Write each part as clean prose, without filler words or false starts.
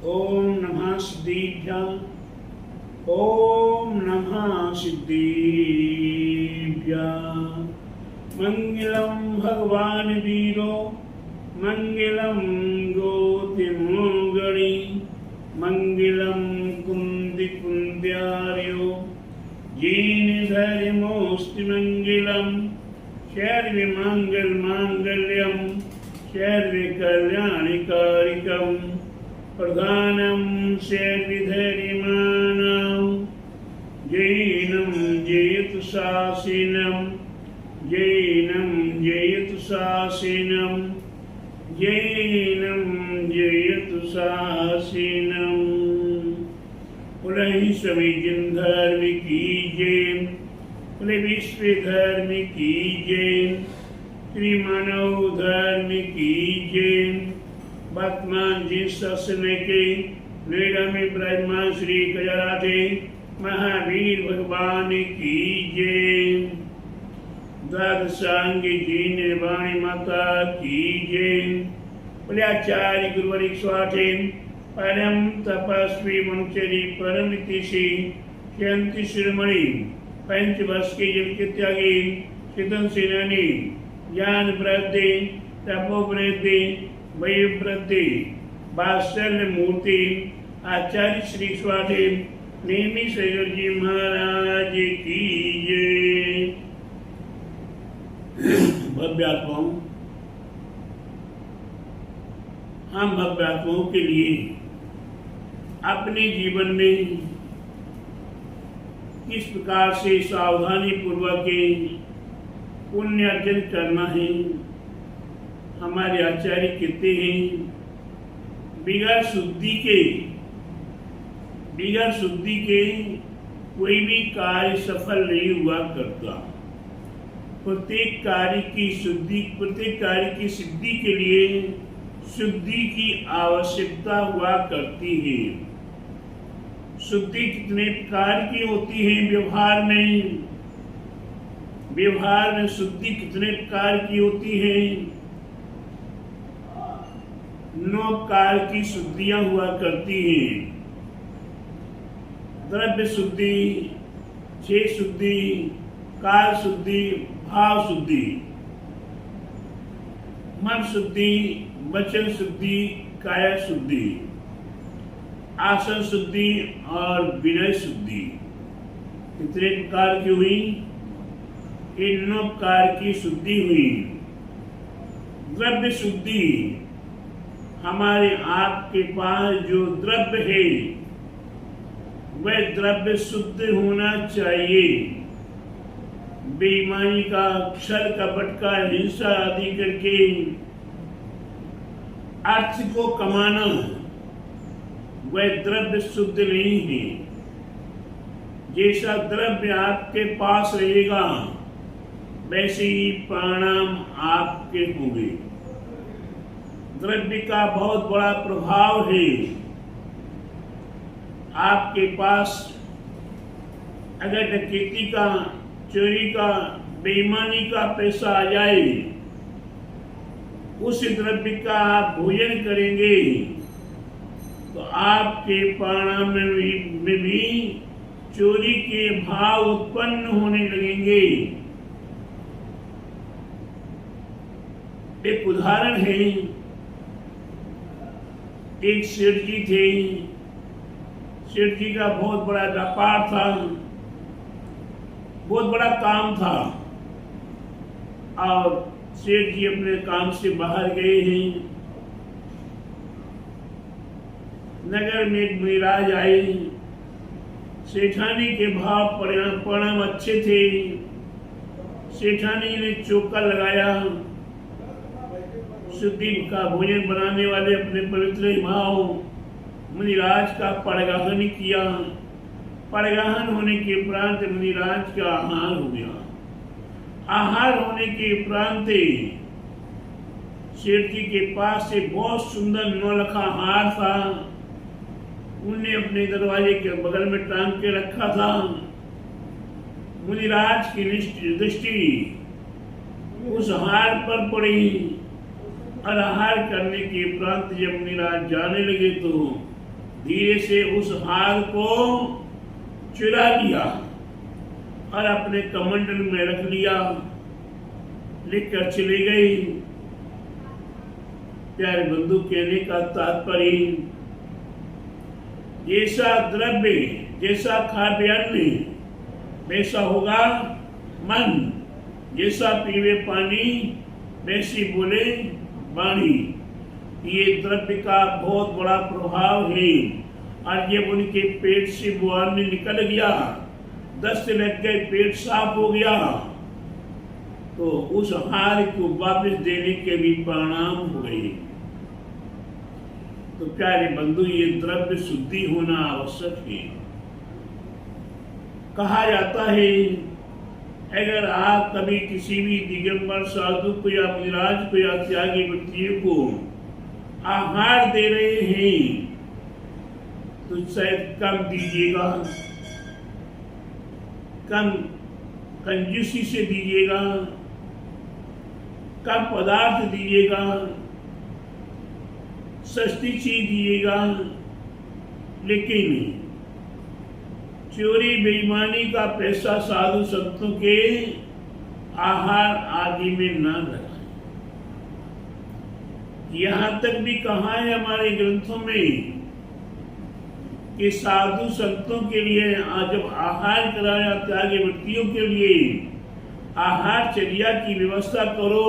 ओम नमः सिद्धिभ्यां। ओम नमः सिद्धिभ्यां। मंगलम भगवान वीरो मंगलम गोतिमोगणी मंगलम कुंदी कुंद्यार्यो येन धर्मोस्ति मंगलम शर्व मंगल मांगल्यम सर्वकल्याणकारिकं प्रधानं सर्वधर्माणां जैनं जयतु शासिनं जैनं जयतु शासिनं जैनं जयतु शासिनं। बोले सभी जन धर्म की जय, बोले विश्व धर्म की जय, श्री मानव धर्म की जय। वर्तमान जिस शासन के निरम ब्रह्मा श्री गजराजे महावीर भगवान की जय। द्वादशांगी जी निर्वाणी माता की जय। बोले आचार्य गुरुवरिक स्वाटे परम तपस्वी मनुष्यरी परम ऋषि शांति शिरोमणि पंचवर्ष के जल के त्यागी सिद्धन सेनानी ज्ञान वृद्धि तपो वृद्धि वय वृद्धि वात्सल्य मूर्ति आचार्य श्री स्वामी नेमी सैगर जी महाराज की जय। भव्यात्माओं, हम भव्यात्माओं के लिए अपने जीवन में किस प्रकार से सावधानी पूर्वक पुण्य अर्जन करना है। हमारे आचार्य कहते हैं बिगड़ शुद्धि के कोई भी कार्य सफल नहीं हुआ करता। प्रत्येक कार्य की सिद्धि के लिए शुद्धि की आवश्यकता हुआ करती है। शुद्धि कितने प्रकार की होती है? व्यवहार में शुद्धि कितने प्रकार की होती है? 9 प्रकार की शुद्धियां हुआ करती हैं। द्रव्य शुद्धि, छह शुद्धि, काल शुद्धि, भाव शुद्धि, मन शुद्धि, वचन शुद्धि, काया शुद्धि, आसन शुद्धि और विनय शुद्धि। कितने प्रकार की हुई? इन 9 प्रकार की शुद्धि हुई। द्रव्य शुद्धि, हमारे आपके पास जो द्रव्य है वह द्रव्य शुद्ध होना चाहिए। बेईमानी का, छल कपट का, हिंसा आदि करके अर्थ को कमाना वह द्रव्य शुद्ध नहीं है। जैसा द्रव्य आपके पास रहेगा वैसे ही परिणाम आपके होंगे। द्रव्य का बहुत बड़ा प्रभाव है। आपके पास अगर डकैती का, चोरी का, बेईमानी का पैसा आ जाए, उस द्रव्य का आप भोजन करेंगे तो आपके परिणाम में भी चोरी के भाव उत्पन्न होने लगेंगे। एक उदाहरण है, एक सेठ जी थे। सेठ जी का बहुत बड़ा व्यापार था, बहुत बड़ा काम था और सेठ जी अपने काम से बाहर गए हैं। नगर में एक मुनिराज आए। सेठानी के भाव परिणाम अच्छे थे। सेठानी ने चौका लगाया। शुद्धि का भोजन बनाने वाले अपने पवित्र भाव मुनिराज का परगाहन किया। परगाहन होने के उपरांत मुनिराज का आहार हो गया। आहार होने के उपरांत सेठ जी के पास से बहुत सुंदर 9 लखा हार था। उन्हें अपने दरवाजे के बगल में टांग के रखा था। मुनिराज की दृष्टि उस हार पर पड़ी। और आहार करने के उपरांत जब मुनिराज जाने लगे तो धीरे से उस हार को चुरा लिया और अपने कमंडल में रख लिया, लेकर चले गए। प्यारे बंधु, कहने का तात्पर्य, जैसा द्रव्य, जैसा खाद्य अन्न, वैसा होगा मन, जैसा पीवे पानी वैसी बोले वाणी। ये द्रव्य का बहुत बड़ा प्रभाव है। और जब उनके पेट से वो अन्न निकल गया, दस्त लग गए, पेट साफ हो गया, तो उस आहार को वापस देने के भी परिणाम हो गए। तो प्यारे बंधु, ये द्रव्य शुद्धि होना आवश्यक है। कहा जाता है, अगर आप कभी किसी भी दिगंबर साधु को या मुनिराज को या त्यागी व्यक्तियों को आहार दे रहे हैं तो शायद कम दीजिएगा, कम कंजूसी से दीजिएगा, कम पदार्थ दीजिएगा, सस्ती चीज दीजिएगा, लेकिन चोरी बेईमानी का पैसा साधु संतों के आहार आदि में न लगाएं। यहाँ तक भी कहा है हमारे ग्रंथों में कि साधु संतों के लिए जब आहार कराया, त्यागी व्यक्तियों के लिए आहार चर्या की व्यवस्था करो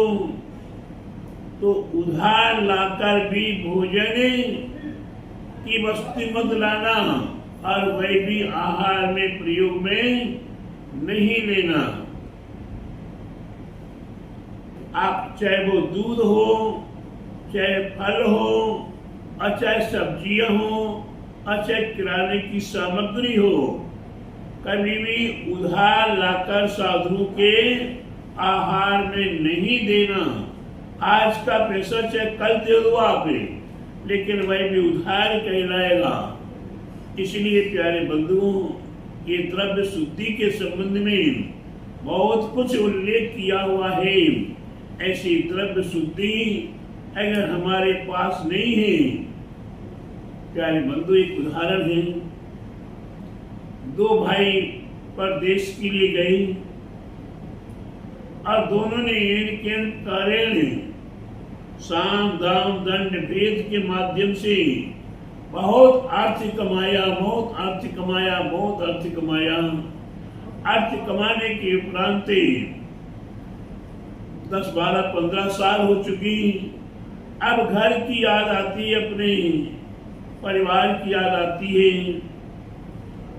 तो उधार लाकर भी भोजन की वस्तु मत लाना और वह भी आहार में प्रयोग में नहीं लेना। आप चाहे वो दूध हो, चाहे फल हो, और चाहे सब्जियां हो, और चाहे किराने की सामग्री हो, कभी भी उधार लाकर साधुओं के आहार में नहीं देना। आज का पैसा चाहे कल दे दो आप, लेकिन वह भी उधार कहलाएगा। इसलिए प्यारे बंधुओं, ये द्रव्य शुद्धि के संबंध में बहुत कुछ उल्लेख किया हुआ है। ऐसी द्रव्य शुद्धि अगर हमारे पास नहीं है, प्यारे बंधु, एक उदाहरण है। दो भाई परदेश के लिए गए और दोनों ने इनके कारण साम दाम दंड भेद के माध्यम से बहुत अर्थ कमाया, बहुत अर्थ कमाया, बहुत अर्थ कमाया। अर्थ कमाने के उपरांत 10, 12, 15 साल हो चुकी। अब घर की याद आती है, अपने परिवार की याद आती है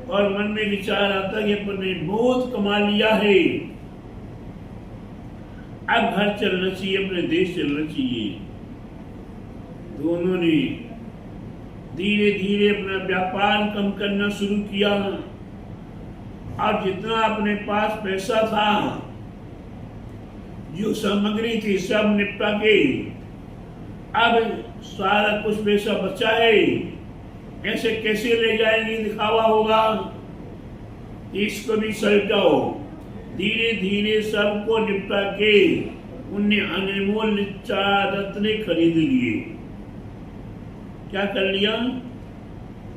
और मन में विचार आता है कि अपने बहुत कमा लिया है, अब घर चलना चाहिए, अपने देश चलना चाहिए। दोनों ने धीरे धीरे अपना व्यापार कम करना शुरू किया और जितना अपने पास पैसा था, जो सामग्री थी, सब निपटा के अब सारा कुछ पैसा बचा है, ऐसे कैसे ले जाएंगे, दिखावा होगा, इसको भी सलटाओ। धीरे धीरे सबको निपटा के उनने अनमोल 4 रत्न खरीद लिए। क्या कर लिया?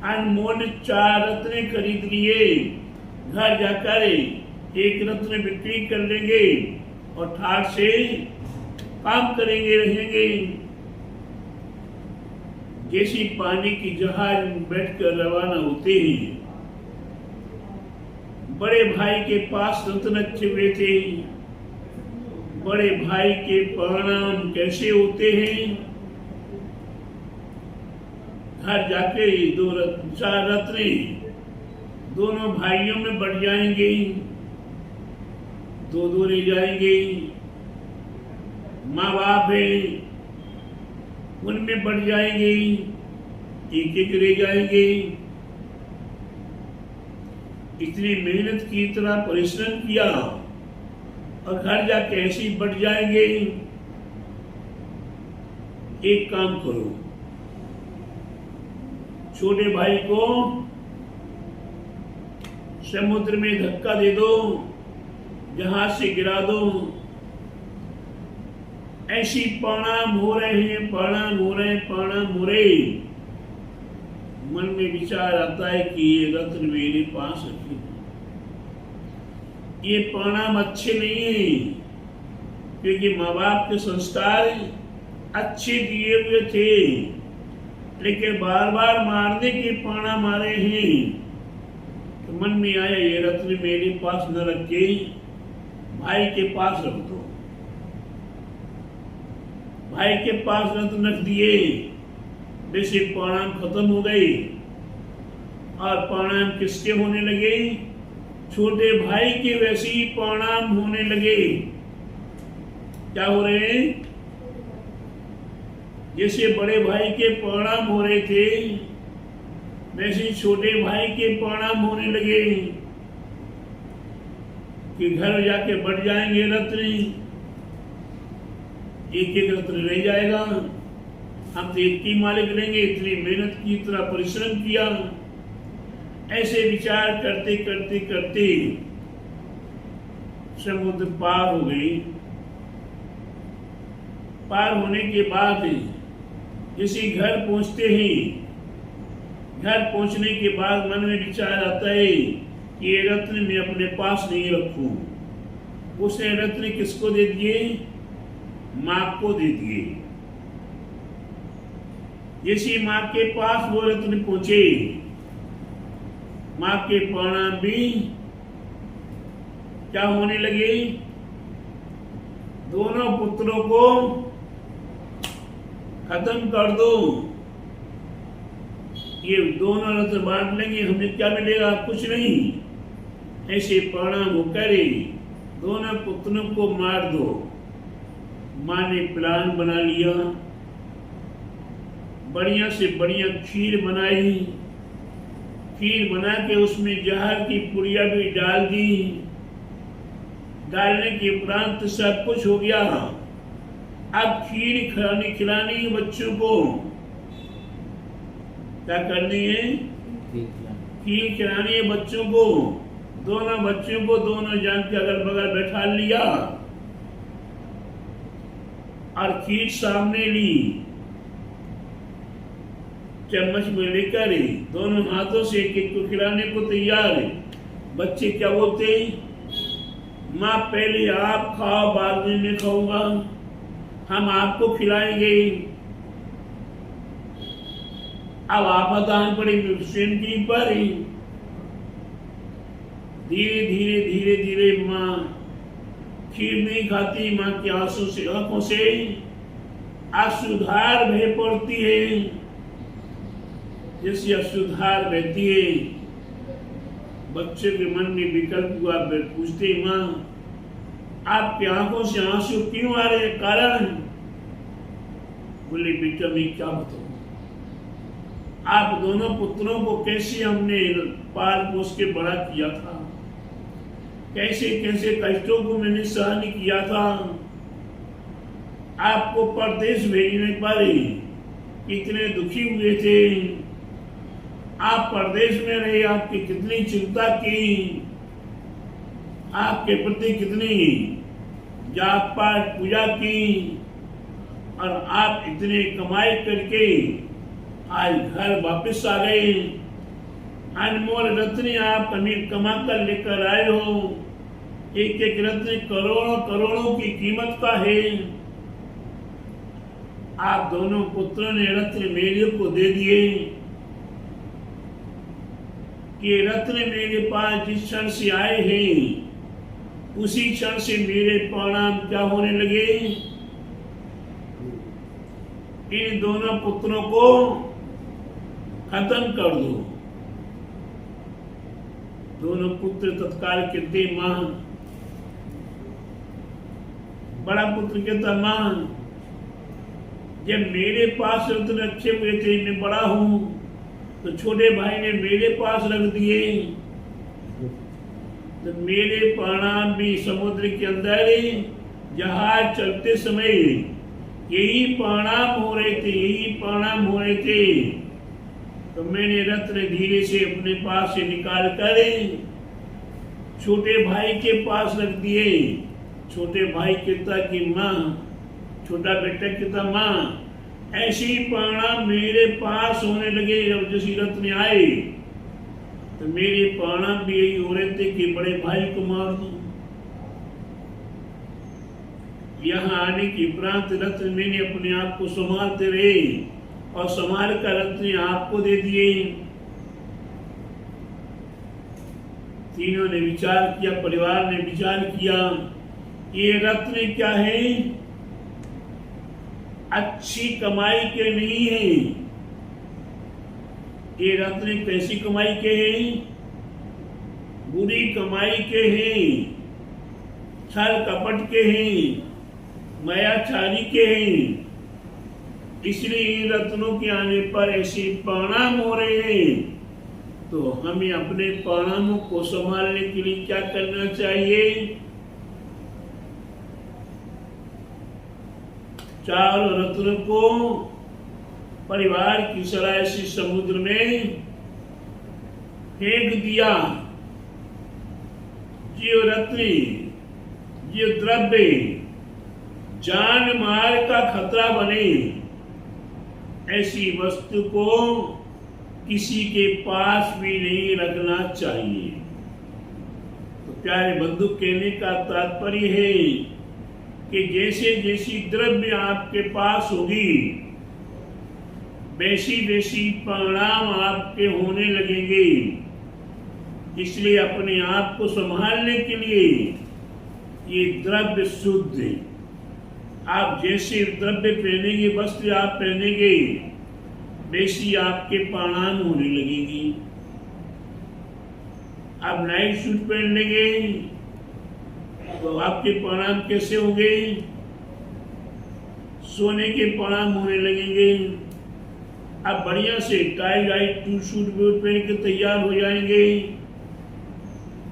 अनमोल 4 रत्न खरीद लिए। घर जाकर 1 रत्न बिक्री कर लेंगे और ठाठ से काम करेंगे, रहेंगे। जैसी पानी की जहाज में बैठकर रवाना होते हैं, बड़े भाई के पास रत्न अच्छे हुए थे। बड़े भाई के परिणाम कैसे होते हैं? घर जाके 4 रत्न दोनों भाइयों में बढ़ जाएंगे, 2 रह जाएंगे। माँ बाप है, उनमें बढ़ जाएंगे, 1 रह जाएंगे। इतनी मेहनत की, इतना परिश्रम किया और घर जाके ऐसे ही बढ़ जाएंगे। एक काम करो, छोटे भाई को समुद्र में धक्का दे दो, जहाज से गिरा दो। ऐसी प्रणाम हो रहे हैं, प्रणाम हो रहे हैं, प्रणाम हो रहे। मन में विचार आता है कि ये रत्न मेरे पास रखे, ये प्रणाम अच्छे नहीं है, क्योंकि माँ बाप के संस्कार अच्छे दिए हुए थे, लेकिन बार बार मारने के प्रणाम आ रहे हैं। तो मन में आया ये रत्न मेरे पास न रख के भाई के पास रख दो। भाई के पास रत्न रख दिए, वैसे प्रणाम खत्म हो गए और प्रणाम किसके होने लगे? छोटे भाई के वैसे ही प्रणाम होने लगे। क्या हो रहे हैं? जैसे बड़े भाई के प्रणाम हो रहे थे, वैसे छोटे भाई के प्रणाम होने लगे कि घर जाके बढ़ जाएंगे रत्न, एक एक रत्न रह जाएगा, हम तो एक ही मालिक लेंगे, इतनी मेहनत की, इतना परिश्रम किया। ऐसे विचार करते करते करते समुद्र पार हो गई। पार होने के बाद किसी घर पहुंचते ही, घर पहुंचने के बाद मन में विचार आता है कि ये रत्न मैं अपने पास नहीं रखूं। उसने रत्न किसको दे दिए? माँ को दे दिए। जैसे माँ के पास वो रत्न पहुंचे, माँ के प्रणाम भी क्या होने लगे? दोनों पुत्रों को खत्म कर दो, ये दोनों रत्न बांट लेंगे, हमें क्या मिलेगा? कुछ नहीं। ऐसे प्रणाम होकर दोनों पुत्रों को मार दो। माँ ने प्लान बना लिया, बढ़िया से बढ़िया खीर बनाई, खीर बना के उसमें जहर की पुड़िया भी डाल दी। डालने के उपरांत सब कुछ हो गया। अब खीर खिलानी है बच्चों को। क्या करनी है? खीर खिलानी है बच्चों को। दोनों बच्चों को दोनों जान के अगल बगल बैठा लिया और खीर सामने ली, चम्मच में लेकर दोनों हाथों से एक एक को खिलाने को तैयार है। बच्चे क्या बोलते हैं? माँ पहले आप खाओ, बाद में मैं खाऊंगा, हम आपको खिलाएंगे। अब आपादान पड़ी स्वयं की पर। धीरे धीरे धीरे धीरे माँ खीर नहीं खाती, माँ की आंसू से आंखों से अश्रुधार बह पड़ती है। जैसे अश्रुधार बहती है, बच्चे के मन में विकल्प हुआ, पूछते माँ आपकी आंखों से आंसू क्यों आ रहे हैं? कारण? बोले बेटा मैं क्या बताऊं, आप दोनों पुत्रों को कैसे हमने पाल पोस के बड़ा किया था, कैसे कैसे कष्टों को मैंने सहन किया था। आपको परदेश भेजने पर कितने दुखी हुए थे, आप परदेश में रहे, आपकी कितनी चिंता की, आपके प्रति कितनी जाप पाठ पूजा की, और आप इतने कमाई करके आज घर वापस आ गए। अनमोल रत्न आप कमा कर लेकर आए हो। एक एक रत्न करोड़ों करोड़ों की कीमत का है। आप दोनों पुत्रों ने रत्न मेरे को दे दिए। ये रत्न मेरे पास जिस क्षण से आए हैं, उसी क्षण से मेरे प्रणाम क्या होने लगे? इन दोनों पुत्रों को खत्म कर दो। दोनों पुत्र तत्काल कहते मां, बड़ा पुत्र कहता मां जब मेरे पास रत्न रखे हुए थे, मैं बड़ा हूं, तो छोटे भाई ने मेरे पास रख दिए, तो मेरे प्रणाम भी समुद्र के अंदर जहाज चलते समय यही प्रणाम हो रहे थे, यही प्रणाम हो रहे थे। तो मैंने रत्न धीरे से अपने पास से निकाल कर छोटे भाई के पास रख दिए। छोटे भाई कहता कि माँ छोटा बेटा कहता माँ ऐसे ही परिणाम मेरे पास होने लगे। जब जैसी रत्न आए तो मेरे परिणाम भी यही हो रहे थे कि बड़े भाई को मार दूं। यहाँ आने के उपरांत रत्न मैंने अपने आप को संभालते रहे और संभाल कर रत्न आपको दे दिए। तीनों ने विचार किया, परिवार ने विचार किया, ये रत्न क्या है, अच्छी कमाई के नहीं है। ये रत्न कैसी कमाई के हैं, बुरी कमाई के हैं, छल कपट के हैं, मायाचारी के हैं। इसलिए इन रत्नों के आने पर ऐसे परिणाम हो रहे हैं। तो हमें अपने परिणामों को संभालने के लिए क्या करना चाहिए? चारों रत्नों को परिवार की सराय से समुद्र में फेंक दिया। जो रत्न, जो द्रव्य जान मार का खतरा बने, ऐसी वस्तु को किसी के पास भी नहीं रखना चाहिए। तो प्यारे बंधु, कहने का तात्पर्य है कि जैसे जैसी द्रव्य आपके पास होगी वैसी वैसी परिणाम आपके होने लगेंगे। इसलिए अपने आप को संभालने के लिए ये द्रव्य शुद्ध है। आप जैसे द्रव्य पहनेंगे, वस्त्र आप पहनेंगे, वैसी आपके परिणाम होने लगेगी। आप नाइट सूट पहन लेंगे तो आपके परिणाम कैसे होंगे? सोने के परिणाम होने लगेंगे। आप बढ़िया से टाई लाइट सूट पहन के तैयार हो जाएंगे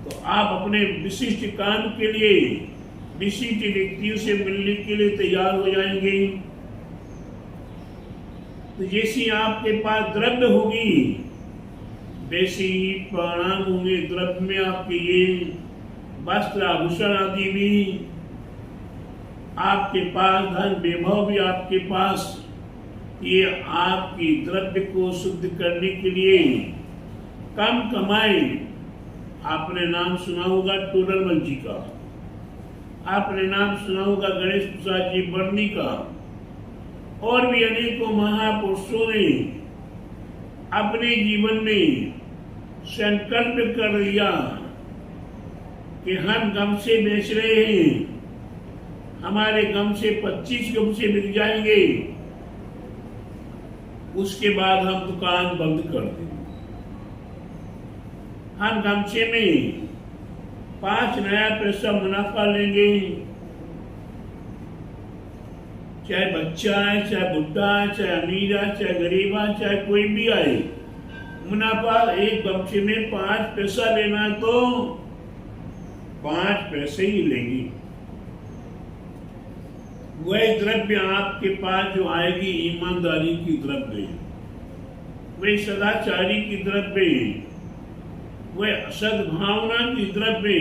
तो आप अपने विशिष्ट काम के लिए विशिष्ट व्यक्तियों से मिलने के लिए तैयार हो जाएंगे। तो जैसी आपके पास द्रव्य होगी वैसे ही परिणाम होंगे। द्रव्य में आपके ये वस्त्र आभूषण आदि भी आपके पास, धन वैभव भी आपके पास, ये आपकी द्रव्य को शुद्ध करने के लिए कम कमाए। आपने नाम सुना होगा टोडरमल जी का, आपने नाम सुना होगा गणेश प्रसाद जी बर्नी का, और भी अनेकों महापुरुषों ने अपने जीवन में संकल्प कर लिया कि हम गमछे बेच रहे हैं, हमारे गमछे 25 गमछे बिक जाएंगे, उसके बाद हम दुकान बंद कर देंगे। हम गमछे में 5 नया पैसा मुनाफा लेंगे। चाहे बच्चा है, चाहे बुढ़ा है, चाहे अमीर है, चाहे गरीब है, चाहे कोई भी आए, मुनाफा एक गमछे में 5 पैसा लेना है तो 5 पैसे ही लेंगे। वह द्रव्य आपके पास जो आएगी ईमानदारी की द्रव्य, वह सदाचारी की द्रव्य, वह सद्भावना की द्रव्य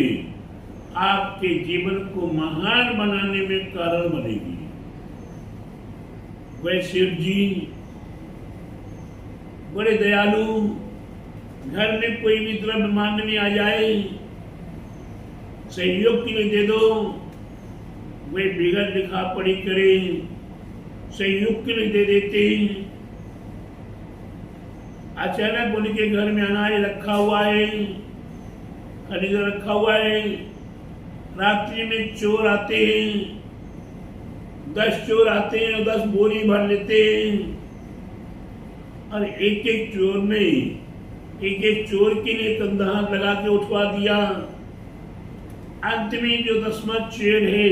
आपके जीवन को महान बनाने में कारण बनेगी। वह शिव जी बड़े दयालु, घर में कोई भी द्रव्य मांगने आ जाए सहयोग के लिए दे दो, वे बिगड़ लिखा पड़ी करे सहयोग के लिए दे देते हैं। अचानक उनके घर में अनाज रखा हुआ है, खरीदा रखा हुआ है, रात्रि में चोर आते हैं, 10 चोर आते हैं और 10 बोरी भर लेते हैं, और एक एक चोर ने एक एक चोर के लिए कंधा लगा के उठवा दिया। अंत में जो 10वां चोर है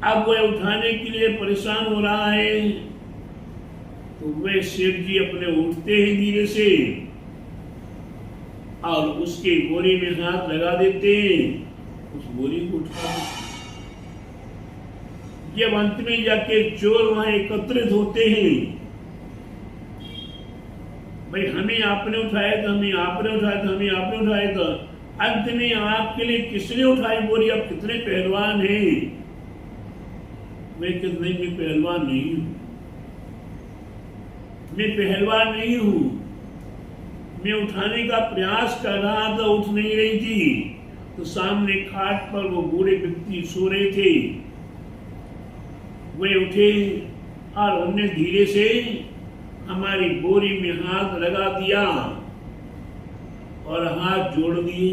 अब वह उठाने के लिए परेशान हो रहा है, तो वह शेर जी अपने उठते हैं धीरे से और उसके बोरी में हाथ लगा देते हैं, उस बोरी को उठा। जब अंत में जाके चोर वहां एकत्रित होते हैं, भाई हमें आपने उठाया था, हमें आपने उठाया था, हमें आपने उठाया था, अंत में आपके लिए किसने उठाई बोरी? अब कितने पहलवान हैं, मैं कहता नहीं, मैं पहलवान नहीं हूं, मैं पहलवान नहीं हूं। मैं उठाने का प्रयास कर रहा था, उठ नहीं रही थी। तो सामने खाट पर वो बूढ़े व्यक्ति सो रहे थे। वे उठे और उन्होंने धीरे से हमारी बोरी में हाथ लगा दिया और हाथ जोड़ दिए।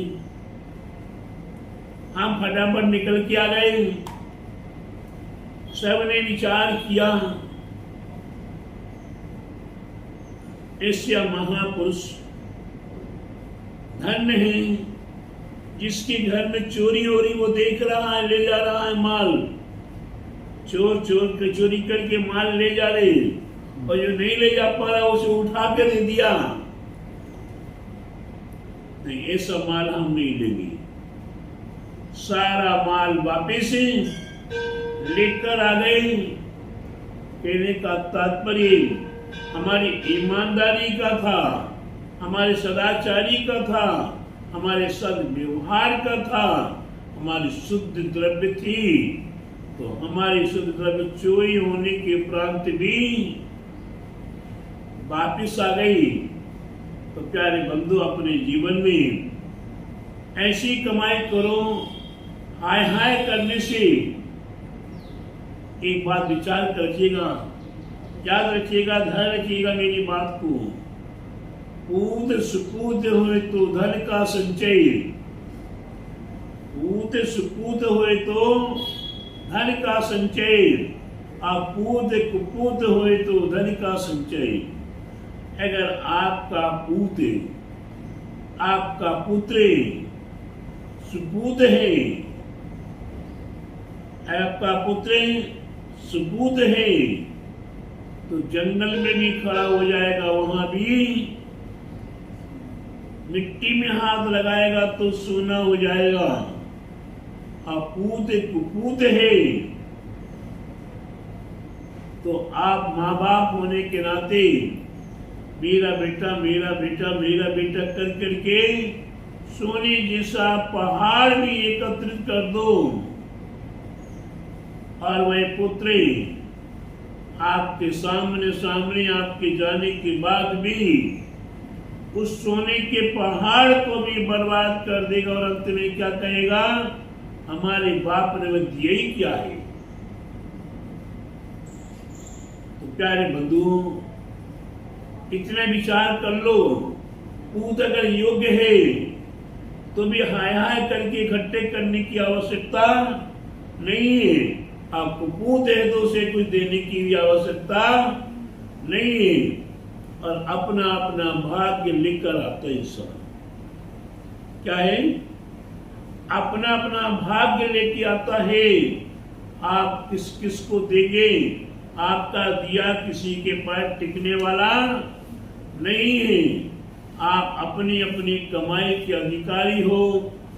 हम फटाफट निकल के आ गए। सबने विचार किया, ऐसा महापुरुष धन्य है जिसके घर में चोरी हो रही, वो देख रहा है, ले जा रहा है माल। चोर चोरी करके माल ले जा रहे, और जो नहीं ले जा पा रहा उसे उठा के दे दिया। नहीं, ऐसा माल हम नहीं लेंगे। सारा माल वापिस लेकर आ गए। कहने का तात्पर्य हमारी ईमानदारी का था, हमारे सदाचारी का था, हमारे सद्व्यवहार का था, हमारी शुद्ध द्रव्य थी। तो हमारी शुद्ध द्रव्य चोरी होने के उपरांत भी वापिस आ गई। तो प्यारे बंधु, अपने जीवन में ऐसी कमाई करो। हाय हाय करने से एक बात विचार कर रखिएगा, याद रखिएगा, ध्यान रखिएगा मेरी बात को। पूत सुपूत हुए तो धन का संचय, पूत सुपूत हुए तो धन का संचय, अपूत कुपूत हुए तो धन का संचय। अगर आपका पूत, आपका पुत्र सुपूत है, आपका पुत्र सुपूत है, तो जंगल में भी खड़ा हो जाएगा, वहां भी मिट्टी में हाथ लगाएगा तो सोना हो जाएगा। अपूत कुपूत है, तो आप माँ बाप होने के नाते मेरा बेटा मेरा बेटा मेरा बेटा कर करके सोने जैसा पहाड़ भी एकत्रित कर दो, और वह पुत्र आपके सामने सामने आपके जाने के बाद भी उस सोने के पहाड़ को भी बर्बाद कर देगा, और अंत में क्या कहेगा, हमारे बाप ने दिया ही क्या है। तो प्यारे बंधुओं, इतना विचार कर लो। पूत अगर योग्य है तो भी हाय हाय करके इकट्ठे करने की आवश्यकता नहीं है। आपको पूत है तो उसे कुछ देने की भी आवश्यकता नहीं है, और अपना अपना भाग्य लेकर आता है सब। क्या है? अपना अपना भाग्य लेके आता है। आप किस किस को देंगे, आपका दिया किसी के पास टिकने वाला नहीं है। आप अपनी अपनी कमाई के अधिकारी हो,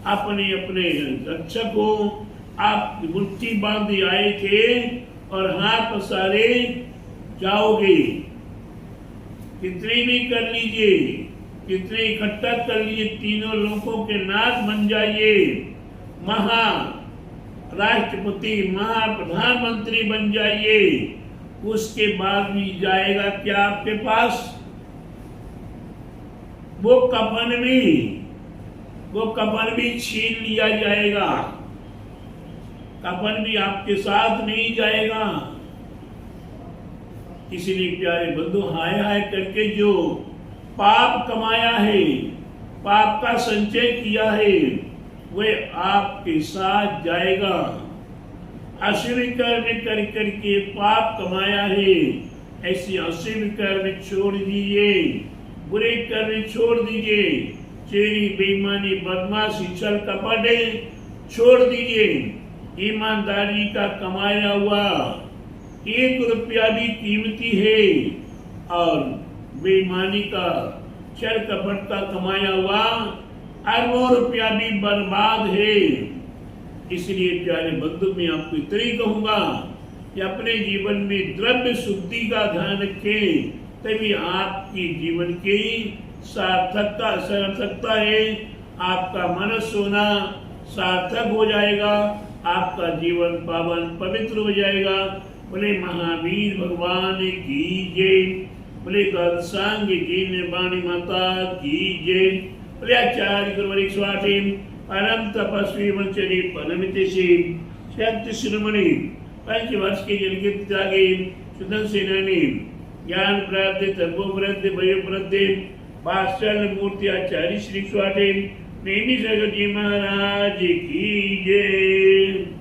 अपने अपने रक्षक हो। आप मुट्ठी बांधे आए थे और हाथ पसारे जाओगे। कितने भी कर लीजिए, कितने इकट्ठा कर लीजिए, तीनों लोगों के नाथ बन जाइए, महा राष्ट्रपति महा प्रधानमंत्री बन जाइए, उसके बाद भी जाएगा क्या आपके पास? वो कफन भी छीन लिया जाएगा। कफन भी आपके साथ नहीं जाएगा। इसलिए प्यारे बंधु, हाय हाय करके जो पाप कमाया है, पाप का संचय किया है, वह आपके साथ जाएगा। अशिव कर्म कर करके पाप कमाया है, ऐसी अशिव कर्म छोड़ दीजिए, बुरे कर्म छोड़ दीजिए, चोरी बेईमानी बदमाशी छल कपट छोड़ दीजिए। ईमानदारी का कमाया हुआ 1 रुपया भी कीमती है, और बेईमानी का छल कपट का कमाया हुआ अरबों रुपया भी बर्बाद है। इसलिए प्यारे बंधु, मैं आपको इतना ही कहूंगा कि अपने जीवन में द्रव्य शुद्धि का ध्यान रखें, तभी आपकी जीवन की सार्थकता है। आपका मनस होना सार्थक हो जाएगा, आपका जीवन पावन पवित्र हो जाएगा। बोले महावीर भगवान की जय। बोले गलसांग जी निर्वाणी माता की जय। बोले आचार्य गुरुवरिक स्वाटी परम तपस्वी मंचरी परमितिशी शक्ति शिरोमणि पंचवर्ष के जल के त्यागी सुदन सेनानी ज्ञान प्राप्ति तपो वृद्धि भयो वृद्धि वात्सल्य मूर्ति आचार्य श्री स्वाटी प्रेमी जगत जी महाराज की जय।